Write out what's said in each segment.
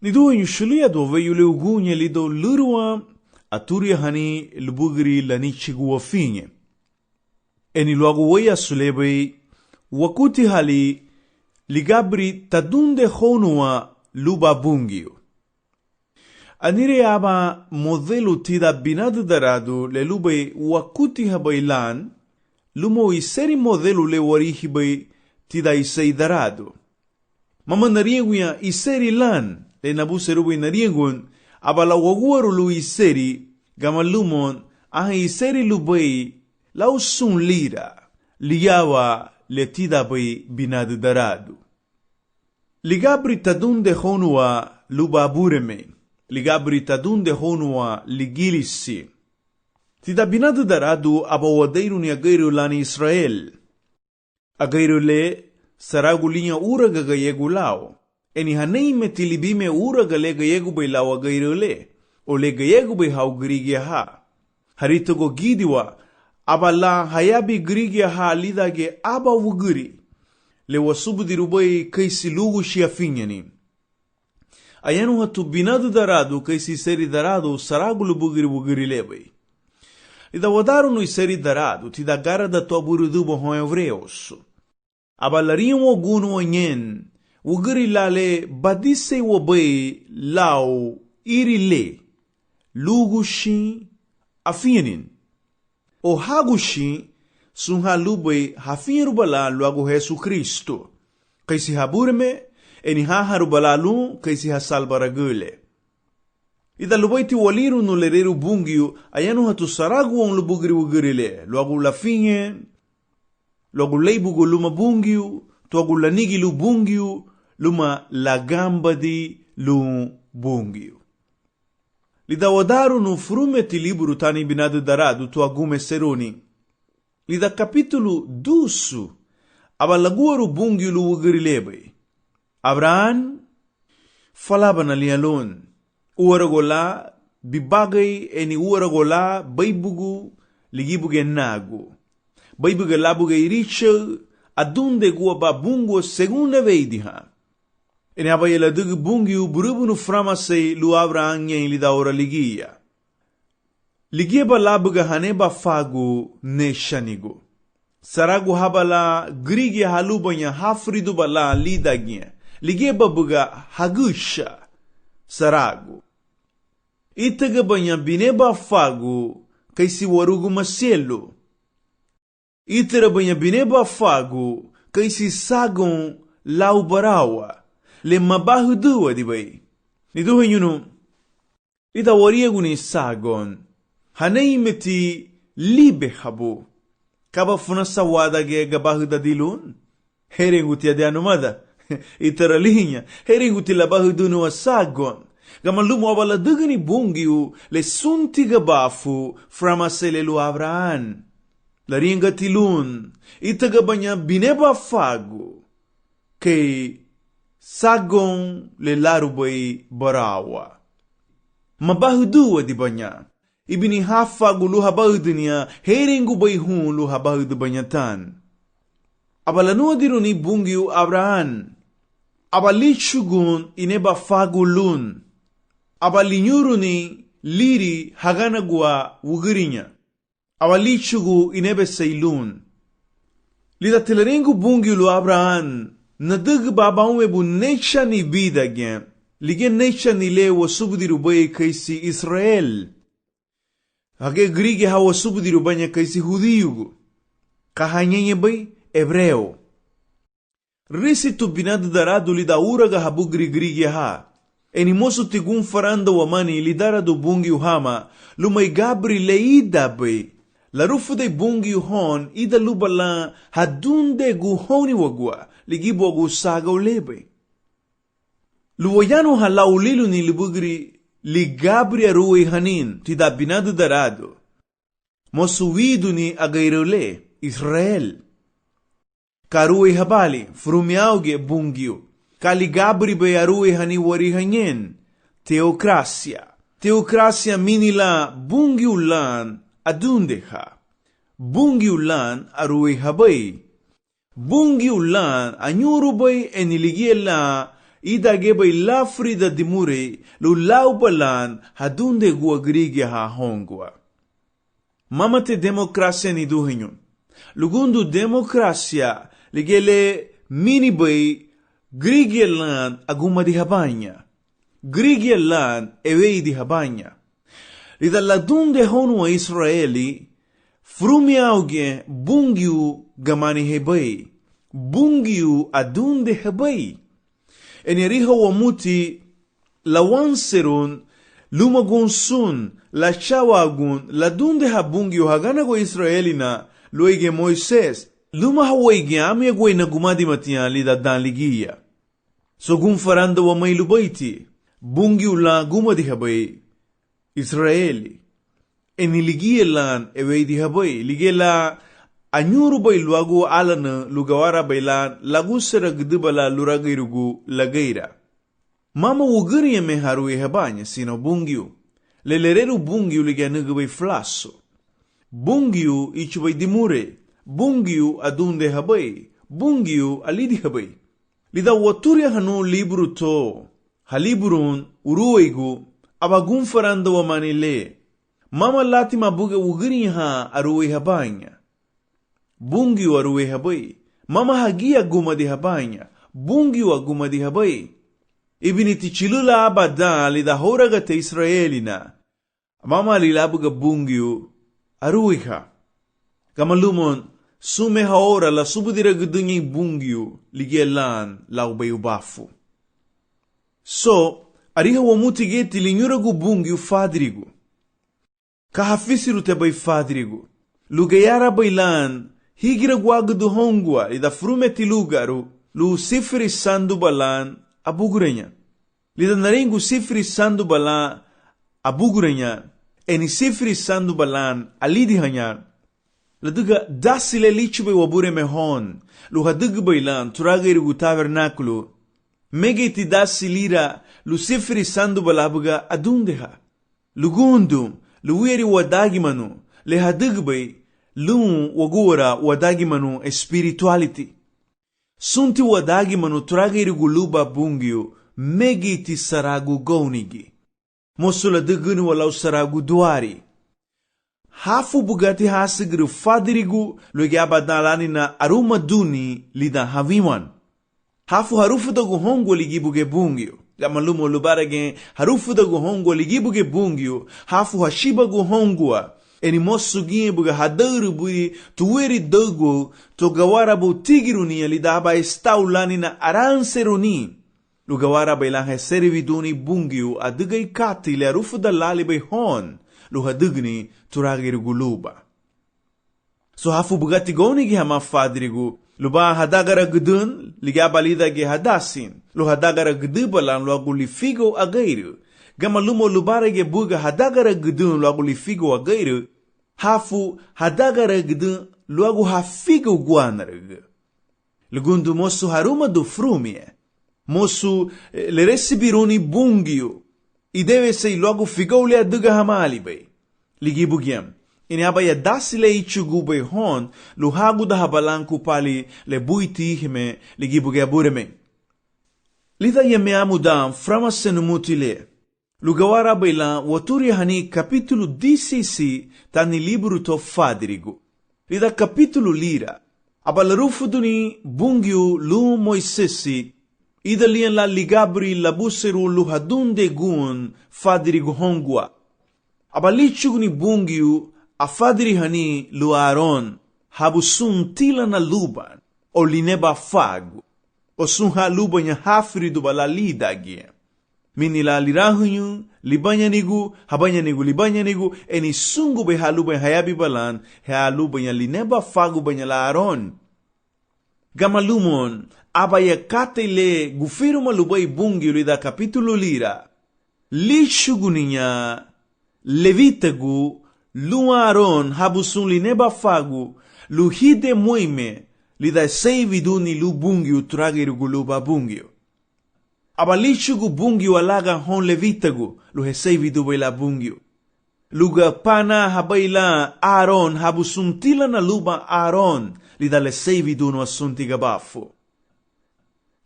Nido yushulia do ve yule ugunye lido lurua aturia hani lubugri lanichigu wafinye. Eni luagu waya sulebe wakuti hali ligabri tadunde honua luba bungio. Anire aba modelo tida binadu daradu le lube wakuti habailan lumo iseri modelo le warihi bai tida isei daradu. Mama narienguya iseri lan le nabu serubu nariengun abala waguaru lu iseri gama lumon aha iseri lubai lau sun lira liyawa le tida bai binadu daradu. Ligabri tadunde honua luba bureme. Ligabri tadunde honua ligilisi. Tida binadu daradu aba wadeiru ni agairu lani Israel. Agairu le saragu linha uraga gayegu lao. Eni hanei metilibime uraga le gayegu bai lao agairu le. O le gayegu bai hau grigia ha. Haritogo gidiwa aba la hayabi grigia ha lidage aba wuguri. Le wasubu dirubai kaisi lugu shiafinyani. Ayanu hatu binadu daradu kaisi seri daradu saragu lubugiri wuguri lebai. Ida wadaru no seri daradu tida gara da to burudubo hon evreus. Abalariam ogunu onyen wuguri lale badise wobai lao irile lugushi afianin. O hagushi sunha lubai hafiarubala luagu Jesu Cristo. Kaisi haburme eni haharubala lu kaisi hasalbaragule. Ida lubaiti waliru no lereru bungiu ayanu hatu saragu on lubugiri wugirile luagu lafinye luagu leibugu luma bungiu tuagu lanigi lu bungiu luma lagambadi lu bungiu. Lida wadaru no frumeti liburu tani binadu daradu tuagume seroni. Lida capítulo dusu abalaguaru bungiu lu wugirilebe. Abraham falaba na lialon. Uaragola bibagay eni uaragola baibugu ligibuge nagu. Baibuge labuge iriche adunde gua babungo segunda veidiha. Eni abayela dugu bungiu burubunu framase lu Abraham yen lidaora ligia. Ligia ba labuga haneba fagu neshanigu. Saragu habala grigi halubanya hafridu bala lidagnya. Ligia babuga hagusha. Saragu. Itaga banya bineba fagu kaisi warugu maselo. Itara banya bineba fagu kaisi sagon lau barawa. Le mabahu dua di bay. Niduhe yunu. Ita wariagu ni sagon. Hanei meti libe habu. Kaba funa sawada ge gabahu da dilun. Herengu tia de anumada. Itara linha. Herengu tila bahu dunu wa sagon. Gamalumo abala dugani bungiu le sunti gabafu framasele lu Abraham. La ringa tilun. Itaga banya bineba fagu. Kei sagon le larubay barawa. Mabahu dua di banya. Ibini hafagu lu habahudu niya heringu bayhun lu habahudu banyatan. Abalanu diruni bungiu Abraham. Abalichugun ineba fagu lun. Abalinyuruni liri haganagua wugirinya. Abalichugu inebe seilun. Lida teleringu bungiu lu Abraham. Nadag babaume bu necha ni bida gen. Lige necha ni le wasubudiru baye kaisi Israel. Hage grige ha wasubudiru banya kaisi Hudiyugu. Kahanyenye bay Hebreo. Risi tu binadu daradu lida uraga habu grige ha. Eni mosu tigun faranda wamani lidara do bungi uhama. Lumay gabri leida bay. La rufu de bungi uhon ida lubala hadunde guhoni wagua. Ligibo agu saga ulebe. Luwayano halaulilu ni libugri ligabri aruwe hanin tida binadu darado. Mosuwidu ni agairole Israel. Karuwe habali frumiauge bungiu. Kaligabri be aruwe hani warihanyen teokrasia. Teokrasia minila bungiu lan adundeha. Bungiu lan aruwe habai. Bungi ulan anyuru bay eniligie la idage bay lafrida dimure lu laubalan hadunde gua grige ha hongwa. Mamate demokrasia ni duhinyun. Lugundu demokrasia ligele mini bay grige lan aguma di habanya. Grige lan ewei di habanya. Lida ladunde honu wa Israeli frumiauge bungiu gamani hebay. Bungiu adunde hebay. Eneriho wa muti lawanserun lumagun sun la chawagun la dunde habungiu hagana go Israelina loige Moises luma hawaige amye go inagumadi matian lida dan ligia. So gun faranda wa may lubaiti bungiu la gumadi habay Israeli. Eniligie lan ewei di habay ligela anyuru bay luagu alana lugawara baylan lagu sera gdibala luragairugu lagaira. Mama wugiri me harui habanya sino bungiu. Lelereru bungiu liga nugabay flasso. Bungiu ichubay dimure. Bungiu adunde habay. Bungiu alidi habay. Lida waturia hanu libru to. Haliburun uruwaigu abagun faranda wa manile. Mama latima buga wugiri ha aruwai habanya. Bungiu aruwe habay. Mama hagia guma di habanya. Bungiu aguma di habay. Ibiniti chilula abada lida horagate Israelina. Mama lilabuga bungiu aruwe ha. Kamalumon sume haora la subudira gudunyi bungiu ligielan laubay ubafu. So, ariha wamutigeti linyuragu bungiu fadrigu. Kahafisiru te bay fadrigu. Lugayara baylan higira guagudu hongwa lida frumeti lugaru lu sifri sandu balan abugurenya. Lida naringu sifri sandu balan abugurenya eni sifri sandu balan alidi hanyan. Laduga dasile lichube wabure mehon lu hadugu baylan turagirigu tabernakulo megeti dasilira lu sifri sandu balabuga adundeha. Lugundum lu weri wadagimanu le hadugu bay Lum wagura wadagimanu espirituality. Sunti wadagimanu turagirigu luba bungiu megiti saragu gaunigi. Mosula dugunu walau saragu duari. Hafu bugati hasigru fadirigu lugi abadalani na aruma duni lida haviman. Hafu harufu dagu hongo ligibuge bungiu. Gamalumo lubarage harufu dagu hongo ligibuge bungiu. Hafu hashiba gu hongwa. Eni mosuginye buga hadaru bui tuweri dogo to gawara bu tigiruni lidaba estaulani na aranseruni. Lugawara bailan he serviduni bungiu adugai kati le arufu da lali bay hon lu hadugni turagiri guluba. So hafu bugati goni gi hama fadrigu luba hadagara gudun ligaba lida gi hadasin lu hadagara gudubalan lu aguli figo agairu. Gama lumo lubarege buga hadagara gudun lu aguli figo agairu. Hafu hadagara gudun lu agu hafigo guanarug. Lugundu mosu haruma do frumie. Mosu le resibiruni bungiu. Ideve sei logo figo le aduga hamali bay. Ligi bugiam. Ini abaya dasile ichugu bay hon lu hagu da habalanku pali le buiti hime ligi bugia bureme. Lida yeme amudam frama senumutile. Lugawara bailan waturi hani capítulo 16 tani libro to fadrigu. Lida capítulo lira. Abalarufuduni bungiu lu Moisesi. Ida lian la ligabri labuseru lu hadunde gun fadrigu hongwa. Abalichuguni bungiu a fadri hani lu Aaron. Habusun tila na luban. O lineba fagu. O sunha lubanya hafridu bala lidagie. Minila lirahunyu, libanyanigu, habanyanigu, libanyanigu, eni sungu be haluban hayabi balan, halubanya lineba fagu banya la Aaron. Gamalumon, abaya katele gufiru malubai bungi lida capítulo lira. Lishuguninya, levitagu, lu Aaron, habusun lineba fagu, luhide moime, lida seividuni lu bungi utragiru guluba bungi. Abalichugu bungiu alaga hon levitagu, lu heseividu baila bungiu. Luga pana habaila Aaron habusuntila na luba Aaron, lida leseividu no asunti gabafu.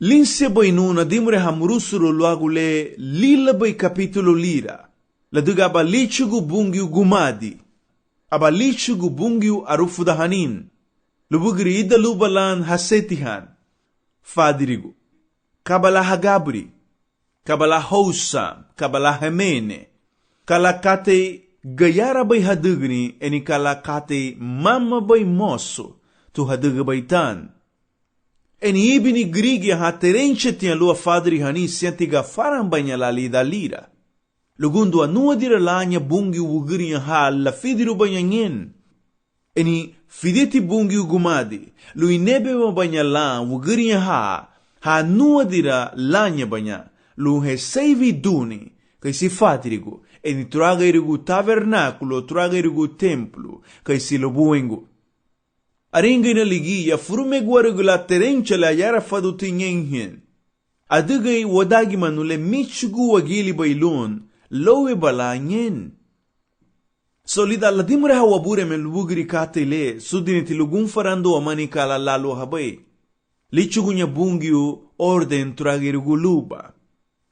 Linse bay nuna dimre hamurusuro luagule lila bay capítulo lira. Laduga aba lichugu bungiu gumadi. Aba lichugu bungiu arufudahanin. Lubugri ida lubalan hasetihan. Fadirigu. Kabala hagabri. Kabala housam. Kabala hemene. Kalakate gayara bay hadugni eni kalakate mama bay moso tu haduga bay tan. Eni ibini grigi ha terenche tinha lua fadri hani sentiga faran banha lali da lira. Lugundu anua dira lanya bungi ugri ha la fidiru banha nyen. Eni fideti bungi ugumadi. Lu inebe banha la ugri ha nua dira lanya banha. Lu he seivi duni. Kai si fadrigu. Eni traga irigu tabernaculo, traga irigu templo. Kai si lobuengu. Aringina ligia furume guarugula terenche la yara faduti nyenhen. Adugai wadagi manule michugu wagili bailun, lowe bala nyen. Solida la dimre hawabure men lubugri katile, sudiniti lugun farando amani kala lalo habai. Lichugu nya bungiu orden tragirugu luba.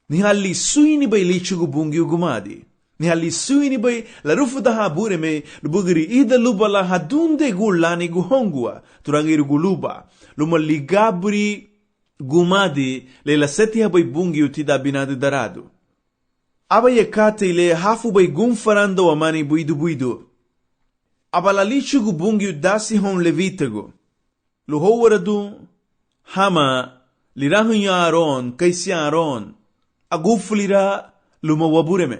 Nihali suini bay lichugu bungiu gumadi. Nihali suini bay la rufu da habure me lubugri ida luba la hadunde gulani guhongua turagiru guluba luma ligabri gumadi le la seti habay bungi utida binadu daradu aba yekate ile hafu bay gumfarando amani buidu aba la lichugu bungi dasi hon levitago luhowaradu hama lirahun ya aron kaisi aron agufulira luma wabure me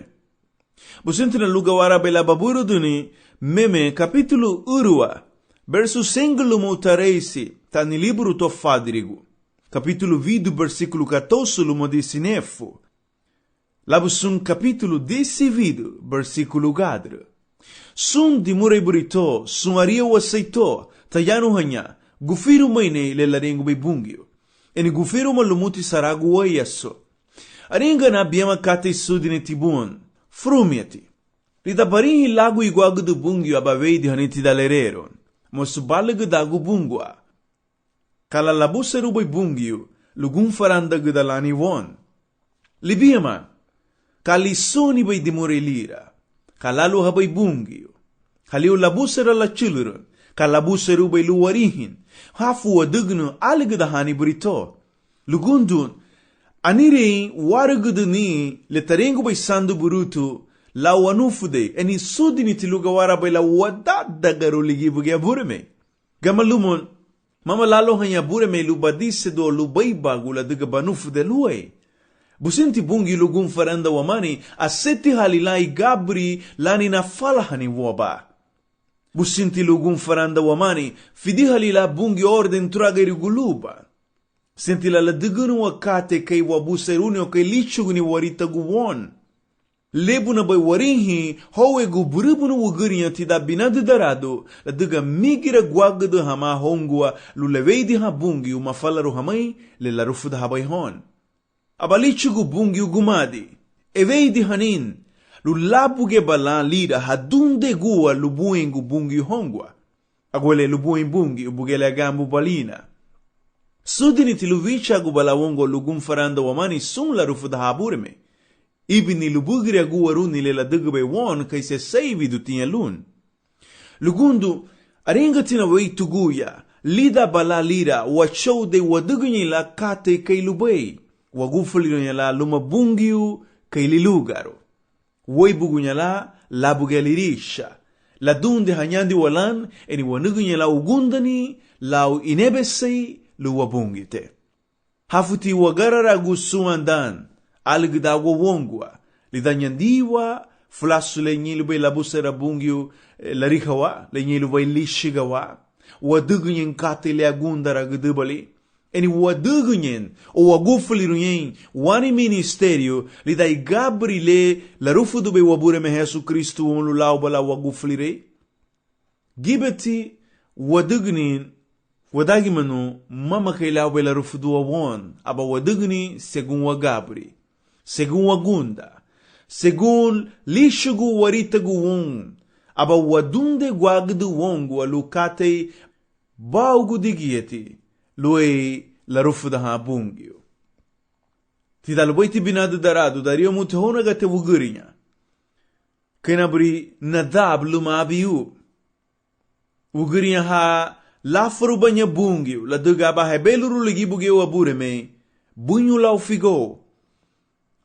Busintina lugawara bela baburu duni meme capítulo urua verso sengulu mutareisi tani libro to fadrigu capítulo 20 versículo 14 lumo 19 labusun capítulo 10 versículo gadra sun dimurei burito sun aria wasaito tayanu hanya gufiru maine le larengu bebungio eni gufiru malumuti saragu wayaso aringa na biama kate sudine tibun Frumiati. Lida barihi lagu iguagu do bungio abavei de haniti dalereron. Mosu balagu dagu bungua. Kala labusa ruboi bungio, lugun faranda gudalani won. Libiama. Kali soni bai dimore lira. Kalalu habai bungio. Kaliu labusa la chuluron. Kalabusa rubai luwarihin. Hafu wadugnu aligudahani burito. Lugundun. Anirei warugudu ni le tarengu bai sandu burutu la wanufude eni sudini tiluga wara bai la wadada garu ligi bugia bureme. Gamalumon, mama lalo hanya bureme lubadise do lubai bagu la diga banufude luwe. Businti bungi lugun faranda wamani aseti halilai gabri lani na falahani waba. Businti lugun faranda wamani fidi halila bungi orden trageri guluba. Sentila la digunu wakate kay wabuseruni o kay lichuguni warita guwon. Lebu na bay warinhi howe gu burubunu wuguriya tida binadu darado la diga migira gwagdu hama hongua luleveidi ha bungi umafalaru hamay le la rufuda habay hon. Aba lichugu bungi ugumadi. Eveidi hanin lulabuge balan lida hadunde guwa lubuengu bungi hongwa. Agwele lubuen bungi ubugele agambu balina. Sudini tiluvicha gubalawongo lugum faranda wamani sun la rufu da haburme. Ibini lubugri aguwaruni le la dugbe won kaise saivi du tinha lun. Lugundu, aringa tina wei tuguya, lida bala lira, wachou de wadugunyi la kate kay lubei, wagufuliro la luma bungiu kay lilugaro. Wei bugunya la bugelirisha, la dunde hanyandi walan, eni wanugunya la ugundani, lau inebesei, luwa bungite. Hafuti wagarara gusuandan, algdago wongwa, lidanyandiwa, flasu le nyilube labusera bungiu, larihawa, le nyilube lishigawa, wadugunyen kate le agundara gdubali, eni wadugunyen, o wagufulirunyen, wani ministerio, lidai gabrile, la rufudube wabure me Jesu Kristu unlu laubala wagufulire, gibeti, wadugunyen, wadagi manu mama kailaw bela rufudu won aba wadugni segun wagabri segun wagunda segun lishugu waritagu won aba wadunde gwagdu wongu alukate baugu digieti lue la rufuda ha bungio Ti dalboi ti binadu darado, dario muti hona gate wugurinya. Kena beri Nadab luma abiu. Wugurinya ha lafaru banya bungiu, la duga aba hebeluru ligi bugeu abure me, bunyu lau figo.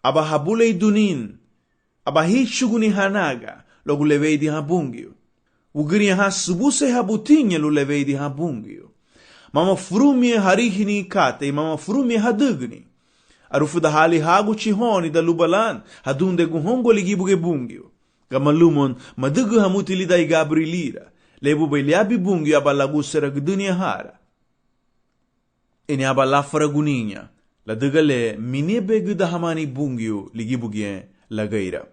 Aba habule dunin, aba hichuguni hanaga, logu levei di habungiu. Wugurinya ha subuse habutinya lu levei di habungiu. Mama frumie harihini kate, mama frumie hadugni. Arufu da hali hagu chihoni da lubalan, hadunde guhongo ligi buge bungiu. Gamalumon madugu hamuti lida igabri lira. Lebu beliabi bungiu aba lagu serag dunia hara. Ini aba lafara guninya. La dugale minie begu da hamani bungiu ligi bugie lagaira.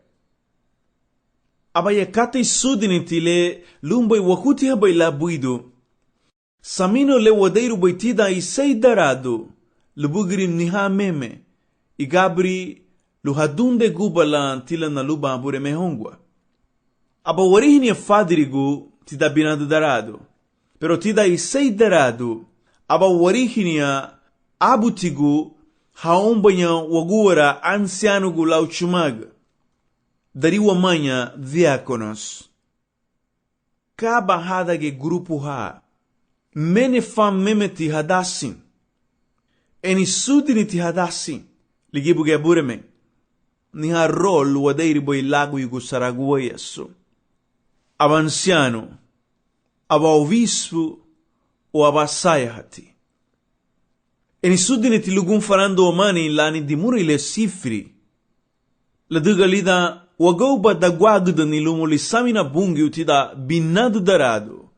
Aba ye kate sudini tile lumbai wakuti habai la buidu. Samino le wadeiru baitida isei darado. Lubugiri niha meme. Igabri luhadunde gubalan tila na luba abure mehongwa. Aba warihini fadirigu tida binadu darado. Pero tida isei darado. Aba warihini abutigu haombanya waguara ansianugu lauchumaga. Dari wamanya diakonos. Kaba hadage grupu ha. Mene fam meme ti hadasin. Eni sudini ti hadasin. Ligibu ge bureme. Niha rol wadeiri boi lagu yugu saraguwa yesu. Aba ansiano. Aba ovispu. O aba sayahati. Eni sudini ti lugun farando omani lani dimuri le sifri. La duga lida wagauba da guagda ni lumuli samina bungi utida binadu darado.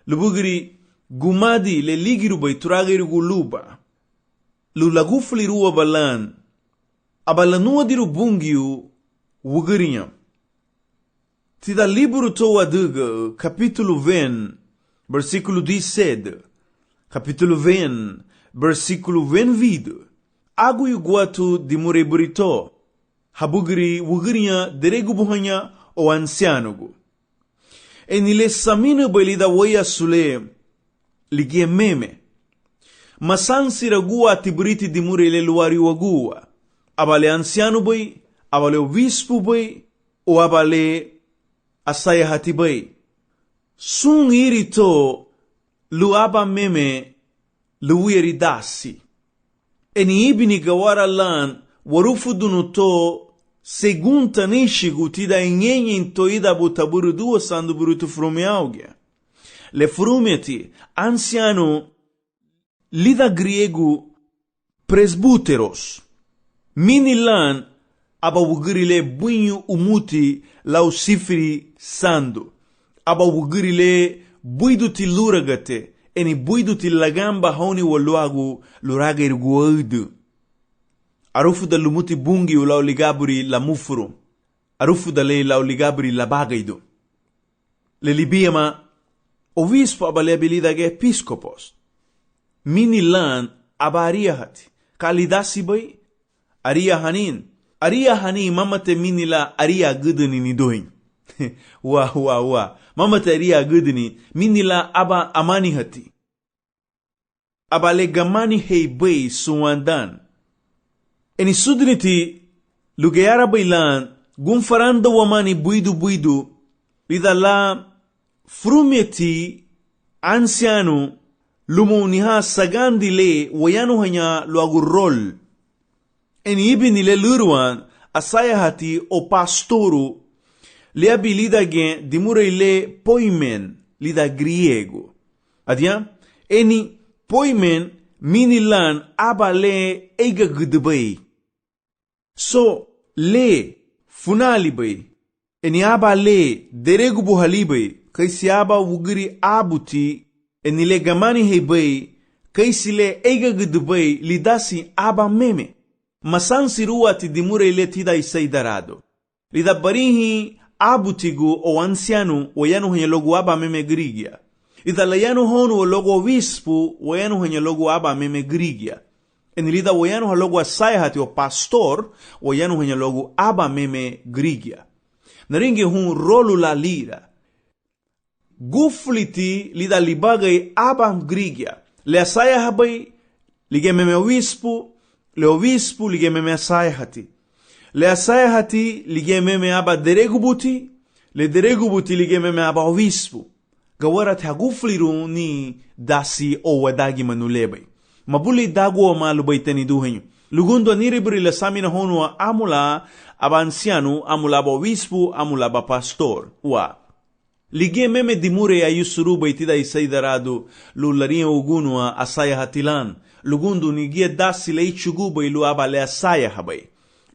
Lubugiri gumadi le ligiru bai turagiri guluba. Lu lagufli ruwa balan. Abalanua diru bungiu wugirinya. Tida libro toa duga capítulo 20 versículo 17. Capítulo 20 versículo 20. Agu yuguatu dimure burito. Habugiri wugirinya deregu buhanya o ansianugu. Enile samina belida waya sule ligie meme. Masansi ragua tiburiti dimure le luari wagua. Abale ansianu bai, abale obispo bai, o abale asayahati bai. Sun irito luaba meme luieri dasi. Eni ibini gawara lan warufu dunuto segunta nishigu tida inyenye intoida butaburu duo sandu burutu frume augia. Le frumeti ansiano lida griegu presbuteros. Mini lan aba wugirile bunyu umuti lau sifri sandu. Aba wugirile buiduti luragate eni buiduti lagamba honi waluagu luraga irguoidu. Arufu da lumuti bungi u lau ligaburi la mufuru. Arufu da le lau ligaburi la bagaidu. Le libiama ovispo aba le abilida ge episcopos. Mini lan aba ariahati. Kalidasi bai aria hanin. Aria hanin mamate mini la aria guduni ni doin. Wa. Mamate aria guduni mini la aba amani hati. Aba le gamani hei bai suwandan. Eni sudniti lugeara bailan gunfaranda wamani buidu lida la frumeti ansianu lumuniha sagandi le wayanu hanya luagurrol. Eni ibini le luruan asayahati o pastoru le abilida gen dimure le poimen lida griego. Adia eni poimen minilan aba le eiga gudbai. So le funali bai. Eni aba le deregu buhali bai. Kaisi aba wugiri abuti eni le gamani hei bai. Kaisi le eiga gudbai lidasi aba meme. Masansi ruati dimure le tida isai darado. Lida barihi abutigu o ansianu wayanu hanya logu aba meme grigia. Ida layanu honu o logo vispu wayanu hanya logo aba meme grigia. Enilida wayanu ha logo asayahati o pastor wayanu hanya logo aba meme grigia. Naringi hun rolu la lira. Gufliti lida libagay aba grigia. Le asayahabay lige meme vispu le obispo lige meme asaya hati. Le asaya hati lige meme aba deregu buti, le deregu buti lige meme aba obispo. Gawara hagufliru ni dasi o wadagi manulebay. Mabuli dagu o malubay tani duhenyo. Lugundo niribri la samina honwa amula aba anciano, amula aba obispo, amula aba pastor. Wa. Lige meme dimure ayusuru baitida isaidarado lularia ugunwa asaya hatilan. Lugundo nigia dasi le ichuguba ilu aba le asaya habay.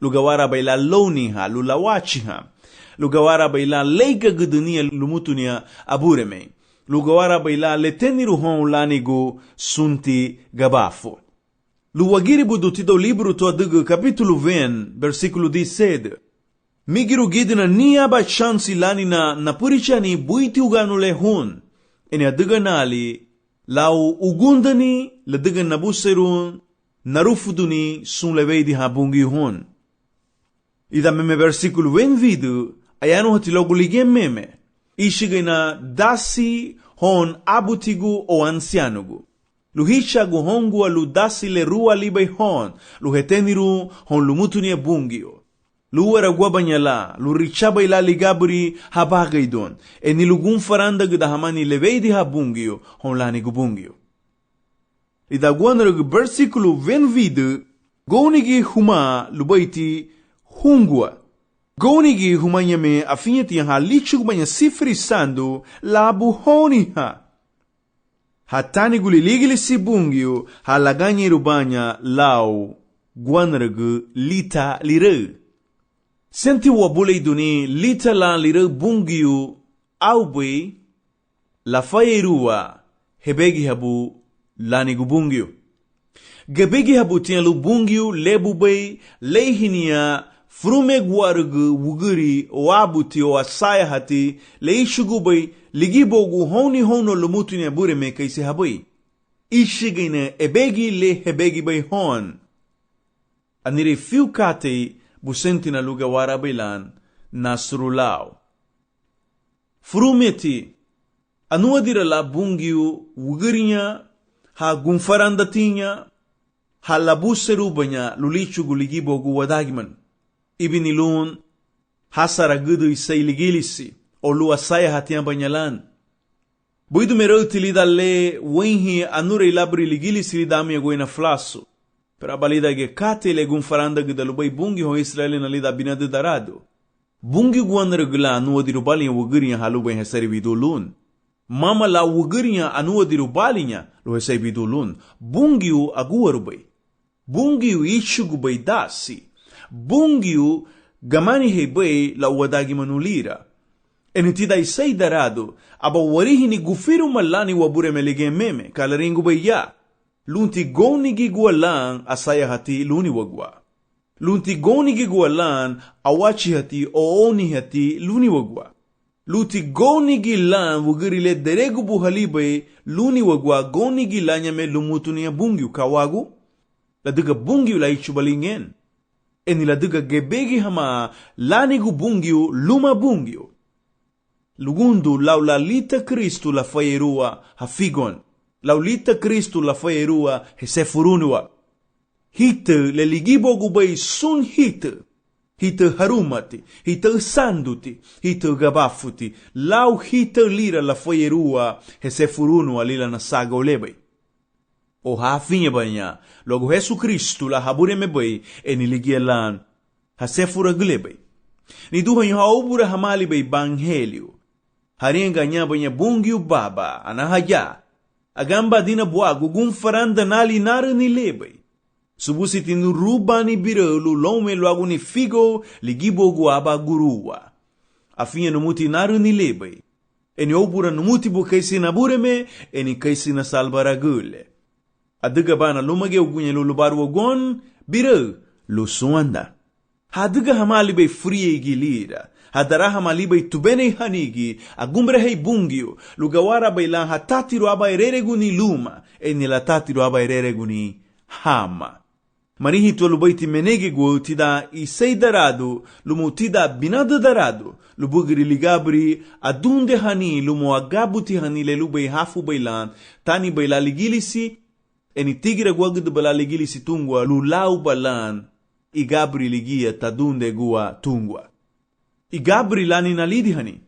Lugawara bay la loniha, lulawachiha. Lugawara bay la leiga gudunia lumutunia abureme. Lugawara bay la leteniru hon lanigo sunti gabafo. Luwagiri budutido libro to adigo capítulo 20, versículo 17. Migiru gidina ni aba chansi lanina napurichani buiti uganu lehun. Eni adiga nali, lau ugundani ladiga nabuserun, narufuduni sun leveidi habungi hun. Ida meme versículo 20, ayano hatilogu lige meme. Ishigina dasi hon abutigu o ancianugu. Luhichagu hongua lu dasi le rua libe hon, lu heteniru hon lumutunia bungio. Luwara guabanyala, lu richaba ila ligabri habagaidon, eni lugun faranda gudahamani leveidi habungio, hon lani gubungio. Ida guanarug versículo 20, gonigi huma lubaiti hungua. Gonigi humanyame afinheti ha lichug banya sifrisando labu honiha. Hatani guliligili sibungio halaganye rubanya lau guanargu lita lire. Senti wabule duni lita la lire bungio aube la fayerua hebegi habu lanigu bungio. Gebegi habu tialu bungio lebube lehinia frume guargu wuguri wabuti o asaya hati leishugubai ligibogu honi hono lumutunia bureme kaisi habai. Ishigine ebegi le hebegi bay hon. Anire fiu kate busentina luga warabailan nasrulao. Frumeti anuadira la bungiu wugurinya ha gunfarandatinya ha labuserubanya lulichugu ligibogu wadagiman. Ibinilun hasaragudu isailigilisi o lua saya hatian banyalan. Buidu merauti lidalle wenhi anure ilabri ligilisi lidami agoina flasso. Per abalida ge kate le gunfaranda gudalubai bungi ho Israeli na lida binadu darado. Bungi guanra gula anuadiru balinya wugurinya halubai hesari vidulun. Mama la wugurinya anuadiru balinya lo hesari vidulun. Bungiu aguarubai. Bungiu ichugubai dasi. Bungiu gamani hebei la wadagi manulira. Enitida isai darado, aba warihini gufiru malani wabure melige meme, kalaringu beya. Lunti gonigi gualan asaya hati luni wagwa. Lunti gonigi gualan awachi hati ooni hati luni wagwa. Lunti gonigi lan wugirile deregu buhalibe luni wagwa gonigi lanyame lumutunia bungiu kawagu. Ladiga bungiu la ichubalingen. Eni ladiga gebegi hama lanigu bungiu luma bungiu. Lugundu laulalita Kristu la fayerua hafigon. Laulita Kristu la fayerua hesefurunua. Hita le ligibo gubay sun hita. Hita harumati, hita sanduti, hita gabafuti. Lau hita lira la fayerua hesefurunua lila na saga olebay. O hafinha banya, logo Jesu Kristu la habureme bay eniligialan hasefura glebay. Ni duhan haubura hamali bay bangelio. Harienga nyabanya bungiu baba anahaya. Agamba dina buagu gunfaranda nali nara ni lebay. Subusit inu rubani birelu lome luagu ni figo ligibo guaba gurua. Afinha numuti nara ni lebay. Eni obura numuti bu kaisi nabureme eni kaisi na salbaragule. Adiga bana lumage ugunye lulubaru ogon bire lusuanda. Hadiga hamali bay frie gilira. Hadara hamali bay tubene hanigi agumbre hei bungio lugawara bay lan hatatiru aba erereguni luma eni la tatiru aba erereguni hama. Marihi to lubaiti menege gu tida isei darado lumu tida binada darado lubugri ligabri adunde hani lumu agabuti hani le lubay hafu baylan tani bayla ligilisi eni tigira gwagd bala ligilisi tungwa lulau balan i Gabri ligia tadunde gua tungwa. I Gabri lani na lidi hani.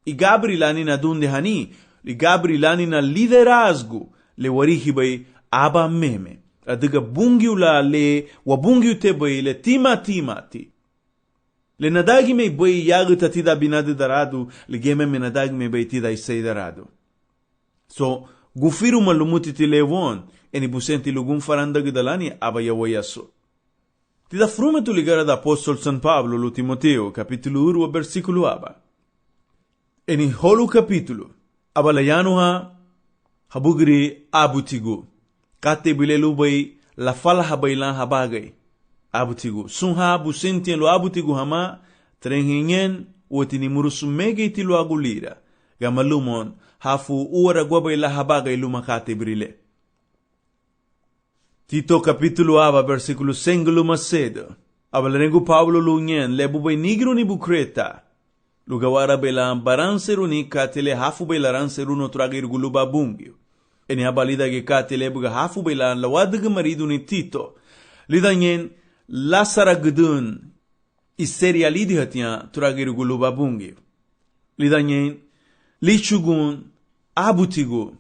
I Gabri lani na dunde hani. I Gabri lani na liderazgo le warihi bai aba meme. Adiga bungiu la le wabungiu te bai le timati. Le nadagi me bai yagu tatida binadu daradu le geme me nadagi me bai tida isei daradu. So gufiru malumuti ti levon eni busenti lugum farandag dalani aba yawayaso. Tida frumetu ligara da apostol San Pablo lu Timoteo capítulo 1 versículo aba. Eni holu capítulo aba layanu ha habugri abutigu. Kate bilelu bai la fala habailan habagay. Abutigu. Sunha busentien lo abutigu hama trenhingen wotini murusumege iti lo agulira. Gamalumon hafu uara gwabay la habagay lumakate brile. Tito capítulo aba versículo 5 lumacedo. Abalarengu Pablo lunyen lebu bay nigro ni bukreta. Lugawara bela baranseru ni katele hafu bay laranseru no tragir guluba bungyo. Eni abalida ge katele buga hafu bay la lawadig marido ni Tito. Lidanyen lasara gudun iseri alidi hatia tragir guluba bungyo. Lidanyen lichugun abutigu.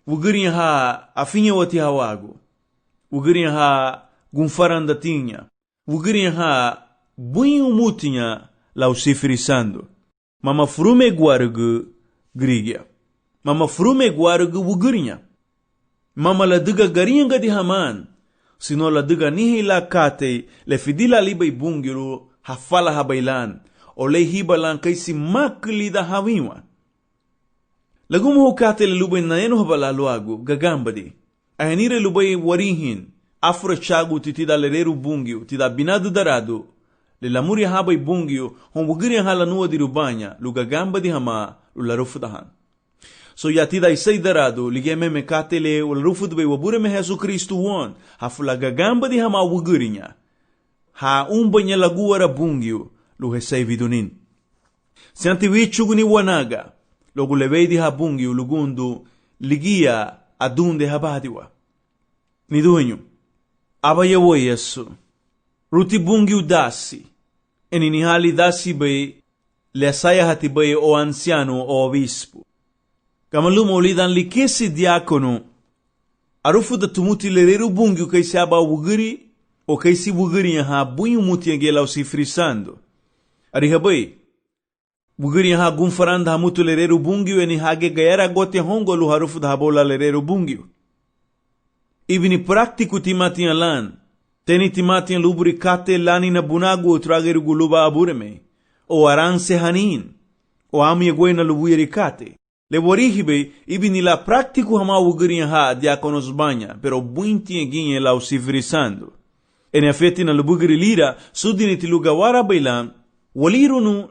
Wugirin ha afinye wati hawagu. Wugirin ha gunfaranda tinha. Wugirin ha bunho mutinha lau sifrisando. Mama frume guargu grigia. Mama frume guargu wugirinha. Mama la diga garinga di haman. Sino la diga nihi la kate le fidila libay bungiru hafala habailan. O le hibalan kaisi makli da hawiwa. Lagumo hukate le lubay na eno habala luagu gagambadi. Ahanire lubay warihin. Afro chagu titida lereru bungio tida binadu daradu. Le lamuri habay bungio hon wugiri hala nuwa di rubanya lugagambadi hama lularufudahan. So yatida isay daradu ligeme mekate le ularufudu bay wabure me Jesu Kristu won. Hafula gagambadi hama wugirinya. Ha umbanya laguara bungio luhesay vidunin. Sianti wichugu ni wanaga. Logu levedi habungi ulugundu ligia adunde habadiwa. Niduenyo. Abayawo Yesu. Ruti bungi udasi. Eni nihali dasi bay lesaya hati bay o anciano o obispo. Kamalumo ulidan likesi diakono. Arufu da tumuti lereru bungi ukaisi aba wugiri o kaisi wugiri ha bunyu muti ngela usifrisando. Arihabay. Wugiri ha gunfaranda hamutu lereru bungiu eni hage gayara gote hongo lu harufu da habola lereru bungiu. Ibini praktiku timatian lan. Teni timatian lubri kate lani na bunagu utrageru guluba abureme. O aranse hanin. O ami egwena lubuyeri kate. Le warihibe ibini la praktiku hama wugiri ha diakonos banya. Pero buinti eginye la usifrisando. Eni afeti na lubugiri lira sudini tilugawara bailan. Walirunu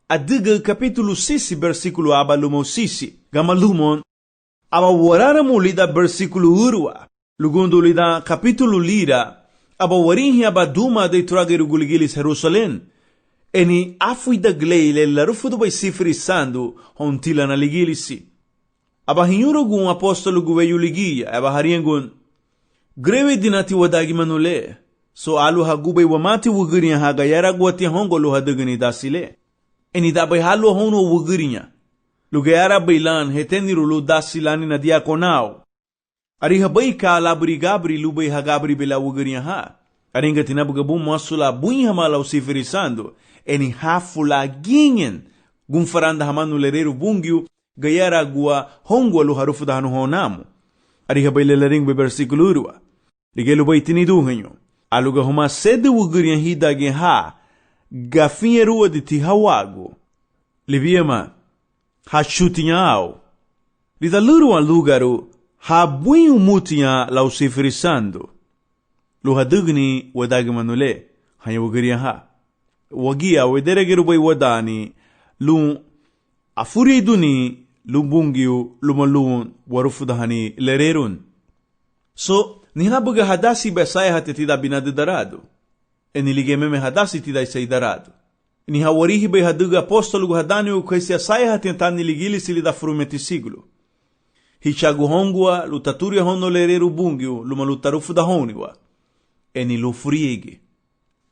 adiga capítulo 6 versículo abalumo 6. Gamalumon aba warara mulida versículo urwa. Lugundo lida capítulo lira aba warinhi aba duma de trageru guligilis Jerusalém. Eni afuida gleile la rufudo bay sifrisando hontila na ligilisi. Aba hinyurugun apostolo guveyu ligia aba hariengun greve dinati wadagi manule. So alu hagubay wamati wugiriya hagayara gwati hongo lu hadagani dasile. Eni dabay halu hono wugirinya. Lugayara baylan heteniru lu dasilani na diakonao. Ariha bay ka labri gabri lubay hagabri bela wugirinya ha. Aringa tinabugabum masula bunha mala usifirisando. Eni hafula gingen. Gunfaranda hamanu lereru bungiu gayara gua hongo lu harufu da hanu honamu. Ariha bay lelaring be versikulo urwa. Ligelu bay tiniduhenyo. Aluga huma sede wugirinya hidagin ha. Gafinha rua de Tihawago. Libiema. Hachutinhao. Lida luruan lugaru. Ha buinho mutinha lau sifrisando. Luhadugni wadagmanule. Hanya wugirinya ha. Wagia wederegeru bay wadani. Lu afuriduni. Lumbungiu lumalun warufudahani lererun. So, nihabuga hadasi besaya hatetida binadedarado. Eniligeme hadasi tida isay darado. Ni hawarihi be haduga apostolo hadani u kaisi asaya hatentani ligili sili da frumeti siglo. hichagu hongwa lutaturia hono lereru bungiu luma lutarufu da honiwa. Eni lu furiege.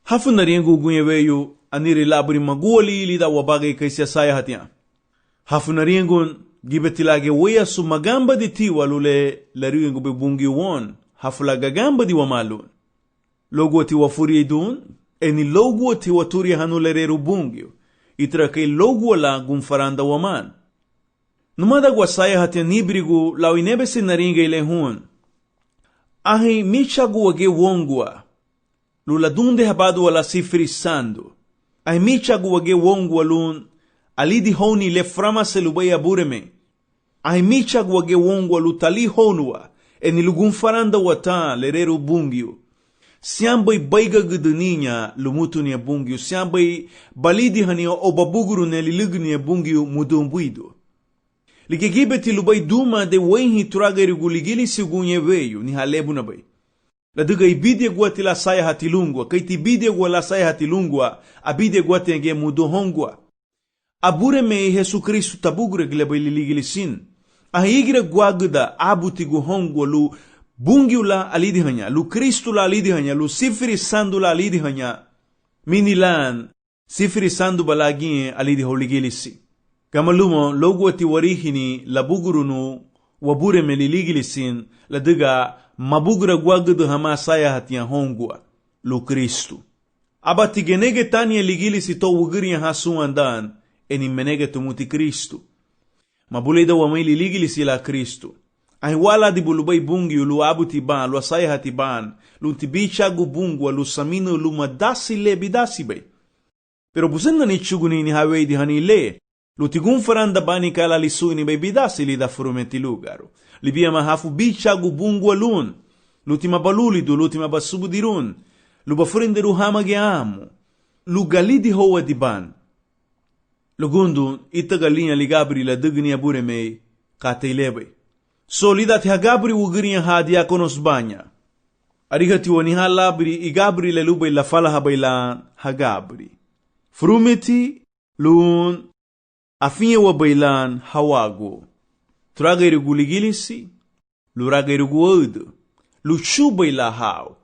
Hafu nariengu gunye weyu aniri laburi maguoli lida wabage kaisia saya hatian. Hafu nariengun gibetilage weya su magamba di tiwa lule lariengu be bungiu won. Hafu la gagamba di wamalun. Logo ti wafurie dun, eni logo ti waturia hanu lereru bungiu. Itra kay logo la gumfaranda waman. Numada gwasaya hatian nibrigu lau inebe se naringa ile hun. Ahi michagu wage wongwa. Lula dunde habadu wala sifri sandu. Ahi michagu wage wongwa lun. Alidi honi le frama se lubaya bureme. Ahi michagu wage wongwa lutali honwa. Eni lugunfaranda wata lereru bungiu. Siambay bayga guduninya lumutu niya bungiu. Siambay balidi haniya obabuguru ne liligu niya bungiu mudumbuidu. Likigibeti lubay duma de wenhi turagay guligili sigunye veyu ni halebu na bay. Laduga ibide guati la saya hatilungwa, kaiti bide gua la saya hatilungwa, abide guati nge mudohongwa. Abure me Yesu Kristu tabugre glebay liligili sin. Ahigre guaguda abuti guhongwa lu bungiu la alidi hanya, lu Kristu la alidi hanya, lu sifiri sandu la alidi hanya. Minilan sifiri sandu balagin alidi holigili si. Kamalumo logo ati warihini labugurunu wabure meliligilisin ladiga mabugura guagudu hama saya hatiyan hongwa lu Kristu. Abati genege tanya ligilisi to wugiriya hasuandan eni menege tumuti Kristu. Mabuleda wamay liligilisi la Kristu. Ay wala di bulubay bungi lu abuti ban lu saya hati ban lu tibicha gu bungwa lu samino lu madasi le bidasi bay. Pero busenna ni chuguni ni hawe di hani le. Lutigun faranda bani kala lisuni bay bidasi li da furumeti lugaru. Libia mahafu bicha gubungwa lun. Lutima balulidu, lutima basubudirun. Luba furinderu hamage amu. Lugalidi hoa diban. Lugundu ita galinha ligabri la dugni abure mei kate ilebe. So lidati hagabri ugriya hadia konos banya. Arigati wani halabri igabri le lubay la fala habaylan hagabri. Furumeti lun afinye wa bailan hawago. Tragayru guligilisi, luragayru guodu, luchu baila hao.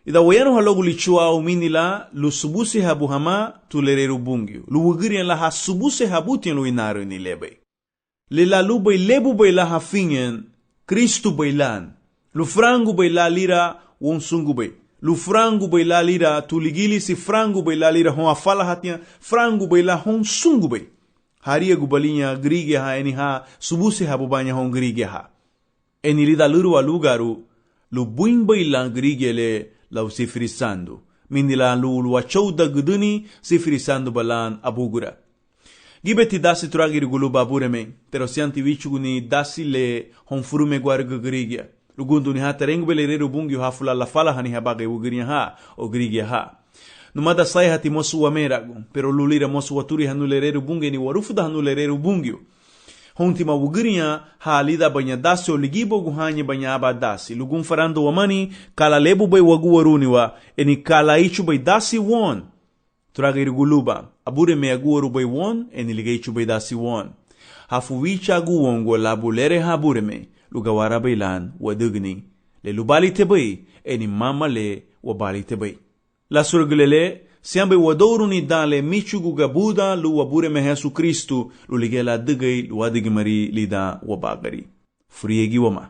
Ida wayano halogu lichua uminila, lu subusi habu hama tulereru bungiu. Lu wugirian la ha subusi habutian lu inaru ni lebe. Lila lu bay lebu baila hafinyen, Kristu bailan. Lu frangu baila lira, wonsungu bay. Lu frangu baila lira, tuligilisi frangu baila lira, hon afala hatian, frangu baila hon sungu bay. Haria gubalinya grige ha eni ha subuse ha bubanya hon grige ha. Eni lida luru alugaru lu buimba ilang grige le lau sifrisando. Minila lu wachouda guduni sifrisando balan abugura. Gibeti dasi turagiri gulu babureme, pero sianti vichuguni dasi le hon furume guarga grige. Lugundu ni ha terengu belereru bungi hafula la fala hani habage ugriya ha o grige ha. Numada sai hati mosu wameragu, pero lulira mosu waturi hanulereru bunge ni warufuda hanulereru bungiu. Hontima wugiriya ha alida banya dasi o ligibo guhanye banya aba dasi. Lugun farando wamani kala lebu bay wagu waruniwa, eni kala ichu bay dasi won. Turagiri guluba, abure me agu waru bay won, eni liga ichu bay dasi won. Hafu wicha agu wongo labulere ha abure me, lugawara baylan wadugni. Le lubali tebay, eni mama le wabali tebay. La surglele siambe wadoru ni dale michugu gabuda lu wabure me Yesu Kristu lu ligela digay lu adigmari lida wabagari. Friegi wama.